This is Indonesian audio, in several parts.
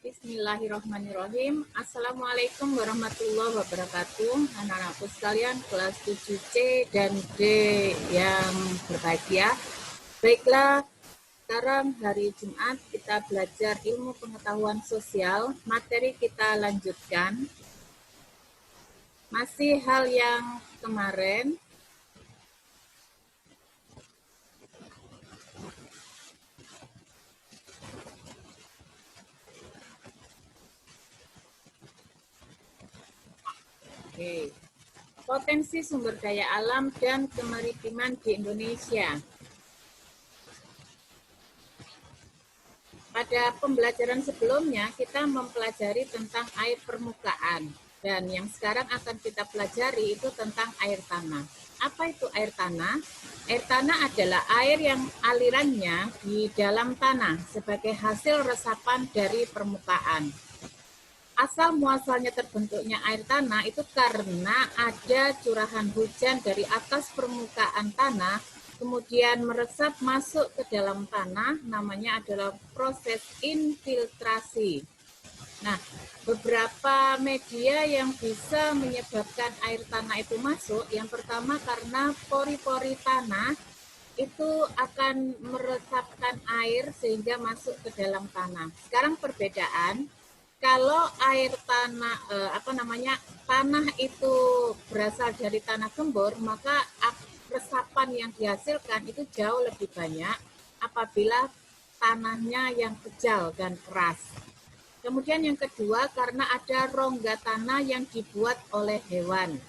Bismillahirrahmanirrahim. Assalamualaikum warahmatullahi wabarakatuh. Anak-anakku sekalian kelas 7C dan D yang berbahagia. Baiklah, sekarang hari Jumat kita belajar ilmu pengetahuan sosial. Materi kita lanjutkan. Masih hal yang kemarin. Oke. Potensi sumber daya alam dan kemaritiman di Indonesia. Pada pembelajaran sebelumnya kita mempelajari tentang air permukaan dan yang sekarang akan kita pelajari itu tentang air tanah. Apa itu air tanah? Air tanah adalah air yang alirannya di dalam tanah sebagai hasil resapan dari permukaan. Asal muasalnya terbentuknya air tanah itu karena ada curahan hujan dari atas permukaan tanah, kemudian meresap masuk ke dalam tanah, namanya adalah proses infiltrasi. Nah, beberapa media yang bisa menyebabkan air tanah itu masuk, yang pertama karena pori-pori tanah itu akan meresapkan air sehingga masuk ke dalam tanah. Sekarang perbedaan. Kalau air tanah tanah itu berasal dari tanah gembur, maka resapan yang dihasilkan itu jauh lebih banyak apabila tanahnya yang kejal dan keras. Kemudian yang kedua karena ada rongga tanah yang dibuat oleh hewan.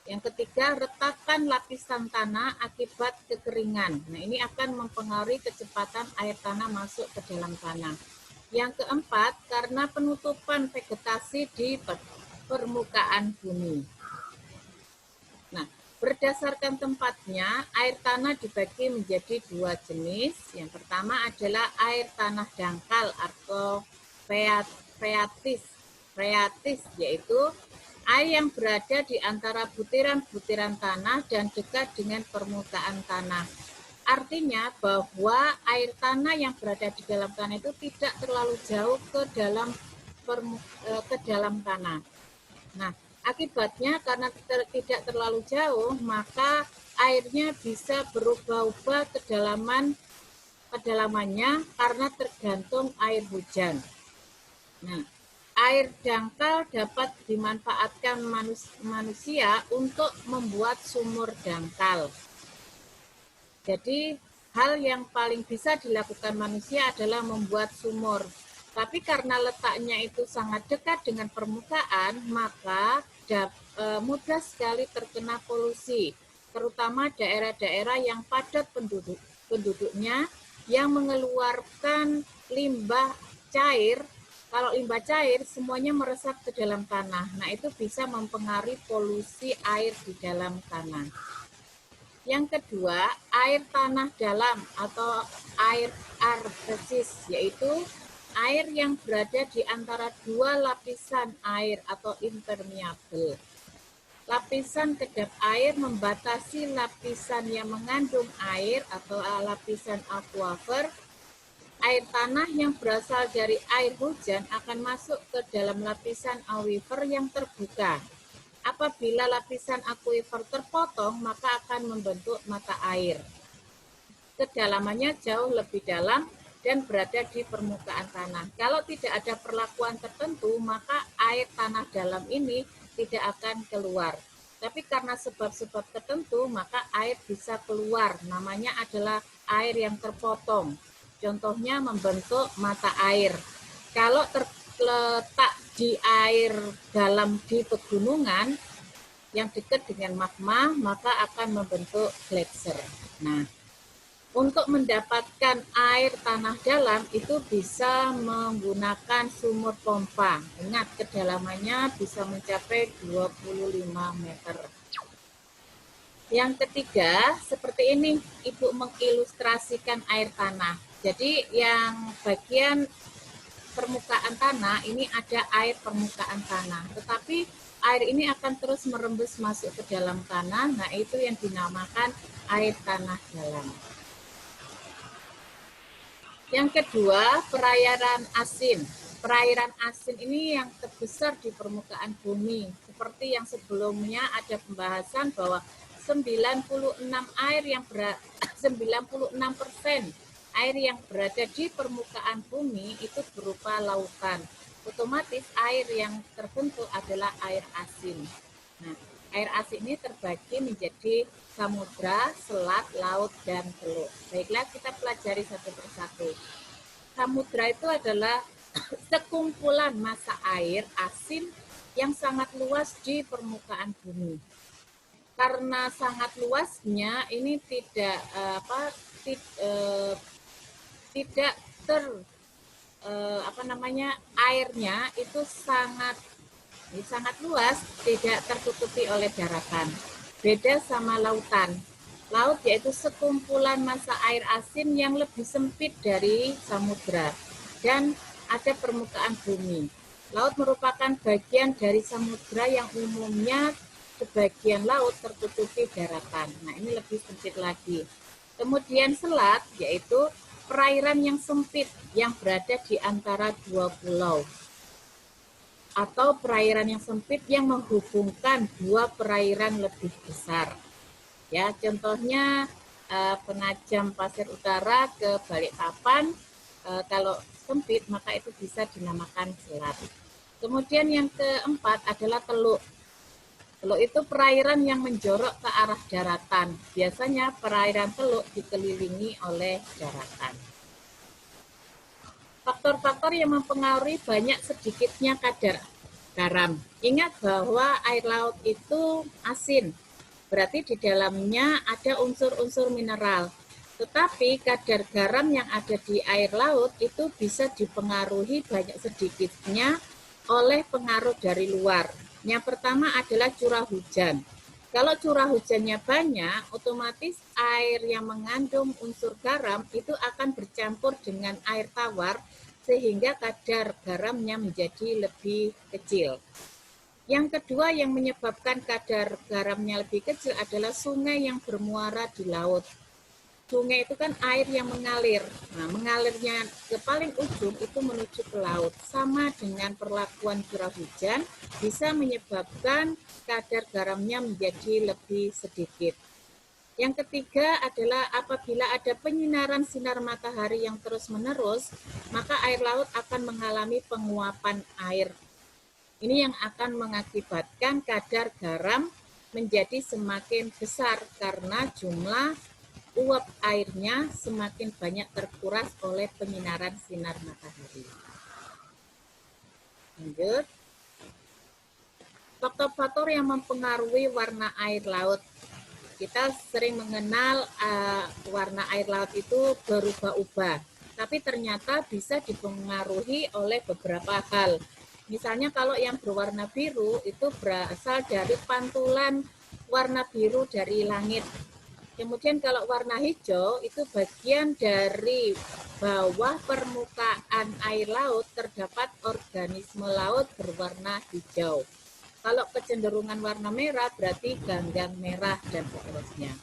Yang ketiga retakan lapisan tanah akibat kekeringan. Nah, ini akan mempengaruhi kecepatan air tanah masuk ke dalam tanah. Yang keempat, karena penutupan vegetasi di permukaan bumi. Nah, berdasarkan tempatnya, air tanah dibagi menjadi dua jenis. Yang pertama adalah air tanah dangkal atau phreatis, yaitu air yang berada di antara butiran-butiran tanah dan dekat dengan permukaan tanah. Artinya bahwa air tanah yang berada di dalam tanah itu tidak terlalu jauh ke dalam tanah. Nah, akibatnya karena tidak terlalu jauh, maka airnya bisa berubah-ubah kedalamannya karena tergantung air hujan. Nah, air dangkal dapat dimanfaatkan manusia untuk membuat sumur dangkal. Jadi hal yang paling bisa dilakukan manusia adalah membuat sumur. Tapi karena letaknya itu sangat dekat dengan permukaan, maka mudah sekali terkena polusi, terutama daerah-daerah yang padat penduduknya yang mengeluarkan limbah cair. Kalau limbah cair semuanya meresap ke dalam tanah. Nah, itu bisa mempengaruhi polusi air di dalam tanah. Yang kedua, air tanah dalam atau air artesis, yaitu air yang berada di antara dua lapisan air atau impermeable. Lapisan kedap air membatasi lapisan yang mengandung air atau lapisan aquifer. Air tanah yang berasal dari air hujan akan masuk ke dalam lapisan aquifer yang terbuka. Apabila lapisan aquifer terpotong, maka akan membentuk mata air. Kedalamannya jauh lebih dalam dan berada di permukaan tanah. Kalau tidak ada perlakuan tertentu, maka air tanah dalam ini tidak akan keluar. Tapi karena sebab-sebab tertentu, maka air bisa keluar. Namanya adalah air yang terpotong. Contohnya membentuk mata air. Kalau terletak di air dalam di pegunungan yang dekat dengan magma, maka akan membentuk gletser. Nah, untuk mendapatkan air tanah dalam itu bisa menggunakan sumur pompa. Ingat, kedalamannya bisa mencapai 25 meter. Yang ketiga, seperti ini Ibu mengilustrasikan air tanah. Jadi yang bagian permukaan tanah ini ada air permukaan tanah, tetapi air ini akan terus merembes masuk ke dalam tanah. Nah, itu yang dinamakan air tanah dalam. Yang kedua, perairan asin. perairan asin ini yang terbesar di permukaan bumi. Seperti yang sebelumnya ada pembahasan bahwa 96% air yang berada di permukaan bumi itu berupa lautan. Otomatis air yang terbentuk adalah air asin. Nah, air asin ini terbagi menjadi samudra, selat, laut, dan teluk. Baiklah, kita pelajari satu persatu. Samudra itu adalah sekumpulan massa air asin yang sangat luas di permukaan bumi. Karena sangat luasnya, ini tidak tidak airnya itu sangat luas, tidak tertutupi oleh daratan. Beda sama lautan. Laut yaitu sekumpulan massa air asin yang lebih sempit dari samudra dan ada permukaan bumi. Laut merupakan bagian dari samudra yang umumnya sebagian laut tertutupi daratan. Nah, ini lebih sempit lagi. Kemudian selat yaitu perairan yang sempit yang berada di antara dua pulau, atau perairan yang sempit yang menghubungkan dua perairan lebih besar. Ya, contohnya Penajam Pasir Utara ke Balikpapan, kalau sempit maka itu bisa dinamakan selat. Kemudian yang keempat adalah teluk. Teluk itu perairan yang menjorok ke arah daratan. Biasanya perairan teluk dikelilingi oleh daratan. Faktor-faktor yang mempengaruhi banyak sedikitnya kadar garam. Ingat bahwa air laut itu asin, berarti di dalamnya ada unsur-unsur mineral. Tetapi kadar garam yang ada di air laut itu bisa dipengaruhi banyak sedikitnya oleh pengaruh dari luar. Yang pertama adalah curah hujan. Kalau curah hujannya banyak, otomatis air yang mengandung unsur garam itu akan bercampur dengan air tawar sehingga kadar garamnya menjadi lebih kecil. Yang kedua yang menyebabkan kadar garamnya lebih kecil adalah sungai yang bermuara di laut. Sungai itu kan air yang mengalir. Nah, mengalirnya ke paling ujung itu menuju ke laut. Sama dengan perlakuan curah hujan, bisa menyebabkan kadar garamnya menjadi lebih sedikit. Yang ketiga adalah apabila ada penyinaran sinar matahari yang terus-menerus, maka air laut akan mengalami penguapan air. Ini yang akan mengakibatkan kadar garam menjadi semakin besar karena jumlah uap airnya semakin banyak terkuras oleh penyinaran sinar matahari. Lanjut. Faktor-faktor yang mempengaruhi warna air laut. Kita sering mengenal warna air laut itu berubah-ubah, tapi ternyata bisa dipengaruhi oleh beberapa hal. Misalnya kalau yang berwarna biru itu berasal dari pantulan warna biru dari langit. Kemudian kalau warna hijau itu bagian dari bawah permukaan air laut terdapat organisme laut berwarna hijau. Kalau kecenderungan warna merah berarti ganggang merah dan seterusnya.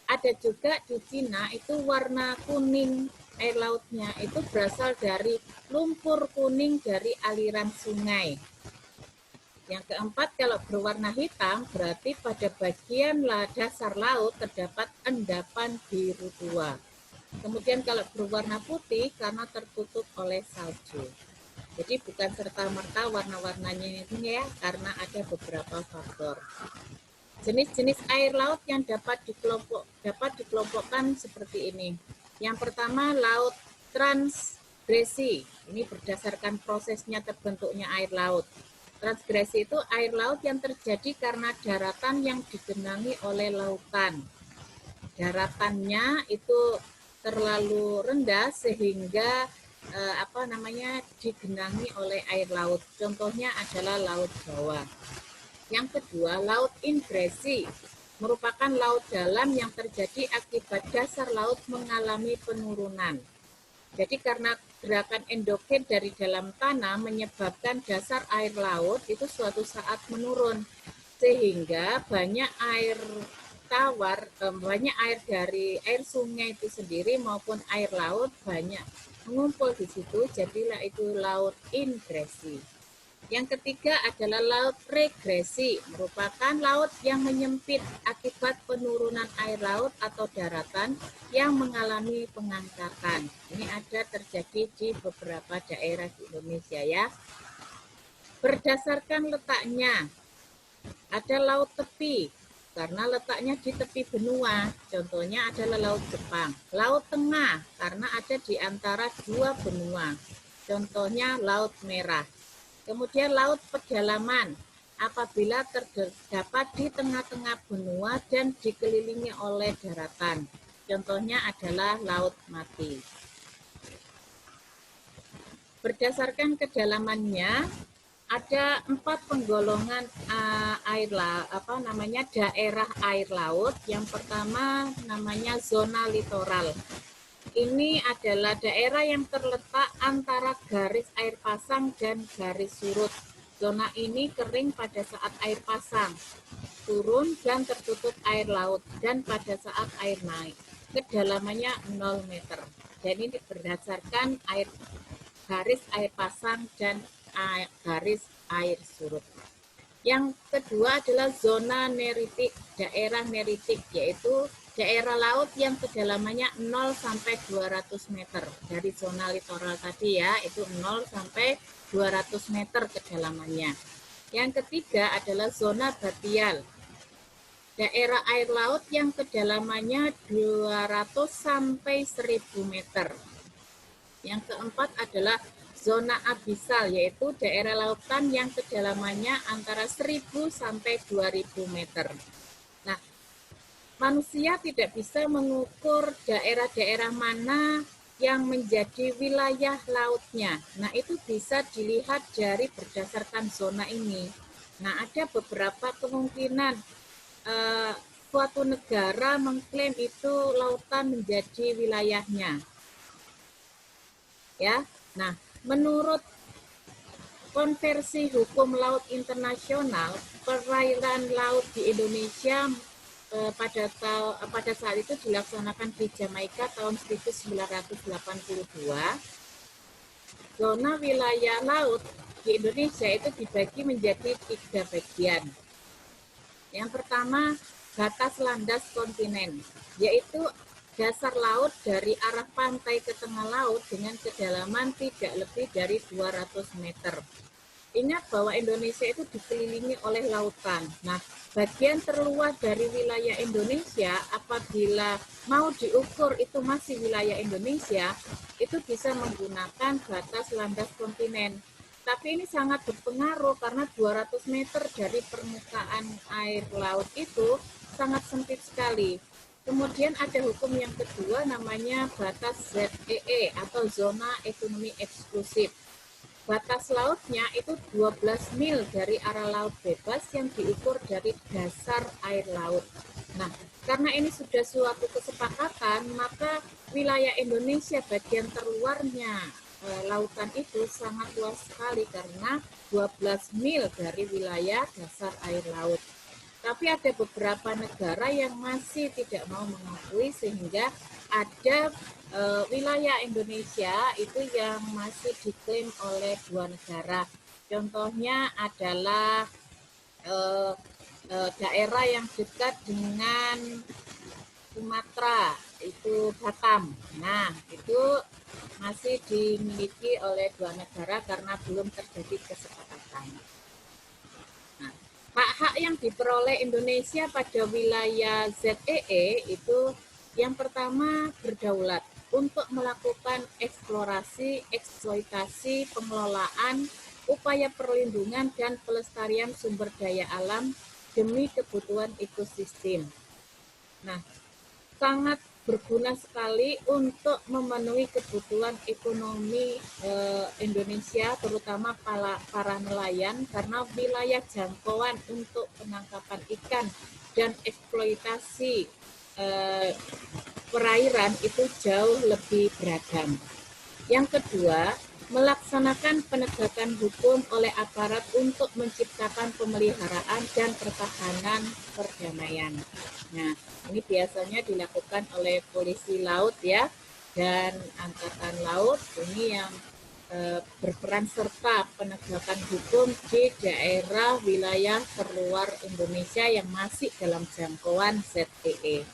Ada juga di Cina itu warna kuning air lautnya itu berasal dari lumpur kuning dari aliran sungai. Yang keempat, kalau berwarna hitam berarti pada bagian dasar laut terdapat endapan biru tua. Kemudian kalau berwarna putih karena tertutup oleh salju. Jadi bukan serta-merta warna-warnanya ini ya, karena ada beberapa faktor. Jenis-jenis air laut yang dapat dikelompokkan seperti ini. Yang pertama, laut transgresi. Ini berdasarkan prosesnya terbentuknya air laut. Transgresi itu air laut yang terjadi karena daratan yang digenangi oleh lautan. Daratannya itu terlalu rendah sehingga digenangi oleh air laut. Contohnya adalah Laut Jawa. Yang kedua, laut ingresi merupakan laut dalam yang terjadi akibat dasar laut mengalami penurunan. Jadi karena gerakan endogen dari dalam tanah menyebabkan dasar air laut itu suatu saat menurun, sehingga banyak air tawar, banyak air dari air sungai itu sendiri maupun air laut banyak mengumpul di situ, jadilah itu laut ingresi. Yang ketiga adalah laut regresi, merupakan laut yang menyempit akibat penurunan air laut atau daratan yang mengalami pengangkatan. Ini ada terjadi di beberapa daerah di Indonesia ya. Berdasarkan letaknya, ada laut tepi, karena letaknya di tepi benua, contohnya adalah Laut Jepang. Laut Tengah, karena ada di antara dua benua, contohnya Laut Merah. Kemudian laut pedalaman, apabila terdapat di tengah-tengah benua dan dikelilingi oleh daratan. Contohnya adalah Laut Mati. Berdasarkan kedalamannya, ada 4 penggolongan daerah air laut. Yang pertama namanya zona litoral. Ini adalah daerah yang terletak antara garis air pasang dan garis surut. Zona ini kering pada saat air pasang turun dan tertutup air laut, dan pada saat air naik. Kedalamannya 0 meter. Jadi ini berdasarkan garis air pasang dan garis air surut. Yang kedua adalah zona neritik, daerah neritik, yaitu daerah laut yang kedalamannya 0 sampai 200 meter. Dari zona litoral tadi ya, itu 0 sampai 200 meter kedalamannya. Yang ketiga adalah zona batial. Daerah air laut yang kedalamannya 200 sampai 1000 meter. Yang keempat adalah zona abisal, yaitu daerah lautan yang kedalamannya antara 1000 sampai 2000 meter. Nah, manusia tidak bisa mengukur daerah-daerah mana yang menjadi wilayah lautnya. Nah, itu bisa dilihat dari berdasarkan zona ini. Nah, ada beberapa kemungkinan suatu negara mengklaim itu lautan menjadi wilayahnya. Ya. Nah, menurut konversi hukum laut internasional, perairan laut di Indonesia pada saat itu dilaksanakan di Jamaika tahun 1982. Zona wilayah laut di Indonesia itu dibagi menjadi 3 bagian. Yang pertama, batas landas kontinen, yaitu dasar laut dari arah pantai ke tengah laut dengan kedalaman tidak lebih dari 200 meter. Ingat bahwa Indonesia itu dikelilingi oleh lautan. Nah, bagian terluar dari wilayah Indonesia apabila mau diukur itu masih wilayah Indonesia, itu bisa menggunakan batas landas kontinen. Tapi ini sangat berpengaruh karena 200 meter dari permukaan air laut itu sangat sempit sekali. Kemudian ada hukum yang kedua namanya batas ZEE atau zona ekonomi eksklusif. Batas lautnya itu 12 mil dari arah laut bebas yang diukur dari dasar air laut. Nah, karena ini sudah suatu kesepakatan, maka wilayah Indonesia bagian terluarnya lautan itu sangat luas sekali karena 12 mil dari wilayah dasar air laut. Tapi ada beberapa negara yang masih tidak mau mengakui sehingga ada wilayah Indonesia itu yang masih diklaim oleh 2 negara. Contohnya adalah daerah yang dekat dengan Sumatera, itu Batam. Nah, itu masih dimiliki oleh 2 negara karena belum terjadi kesepakatan. Nah, hak-hak yang diperoleh Indonesia pada wilayah ZEE itu yang pertama berdaulat untuk melakukan eksplorasi, eksploitasi, pengelolaan, upaya perlindungan dan pelestarian sumber daya alam demi kebutuhan ekosistem. Nah, sangat berguna sekali untuk memenuhi kebutuhan ekonomi Indonesia, terutama para nelayan, karena wilayah jangkauan untuk penangkapan ikan dan eksploitasi perairan itu jauh lebih beragam. Yang kedua, melaksanakan penegakan hukum oleh aparat untuk menciptakan pemeliharaan dan pertahanan perdamaian. Nah, ini biasanya dilakukan oleh polisi laut ya, dan angkatan laut ini yang berperan serta penegakan hukum di daerah wilayah terluar Indonesia yang masih dalam jangkauan ZEE.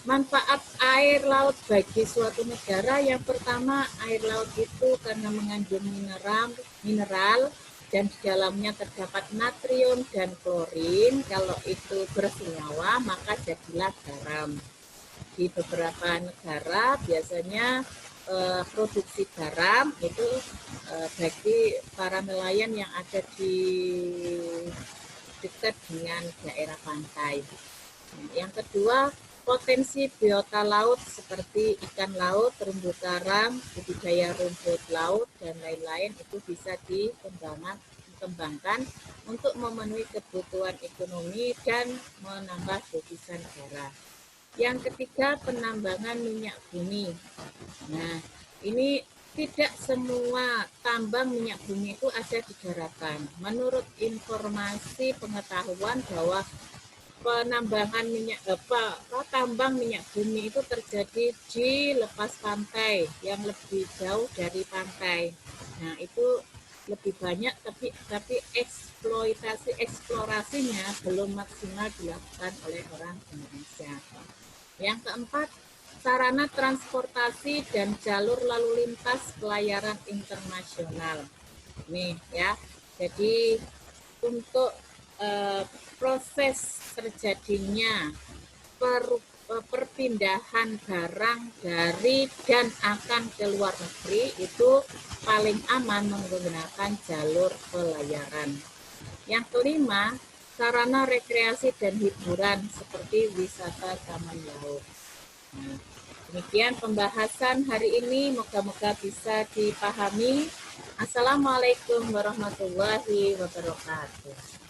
Manfaat air laut bagi suatu negara, yang pertama, air laut itu karena mengandung mineral dan di dalamnya terdapat natrium dan klorin. Kalau itu bersenyawa maka jadilah garam. Di beberapa negara biasanya produksi garam itu bagi para nelayan yang ada di dekat dengan daerah pantai. Yang kedua, potensi biota laut seperti ikan laut, terumbu karang, budidaya rumput laut, dan lain-lain itu bisa dikembangkan untuk memenuhi kebutuhan ekonomi dan menambah devisa negara. Yang ketiga, penambangan minyak bumi. Nah, ini tidak semua tambang minyak bumi itu ada di daratan. Menurut informasi pengetahuan bahwa penambangan tambang minyak bumi itu terjadi di lepas pantai yang lebih jauh dari pantai. Nah, itu lebih banyak, tapi eksplorasinya belum maksimal dilakukan oleh orang Indonesia. Yang keempat, sarana transportasi dan jalur lalu lintas pelayaran internasional. Nih ya, jadi untuk proses terjadinya perpindahan barang dari dan akan ke luar negeri itu paling aman menggunakan jalur pelayaran. Yang kelima, sarana rekreasi dan hiburan seperti wisata taman laut. Nah, demikian pembahasan hari ini, moga-moga bisa dipahami. Assalamualaikum warahmatullahi wabarakatuh.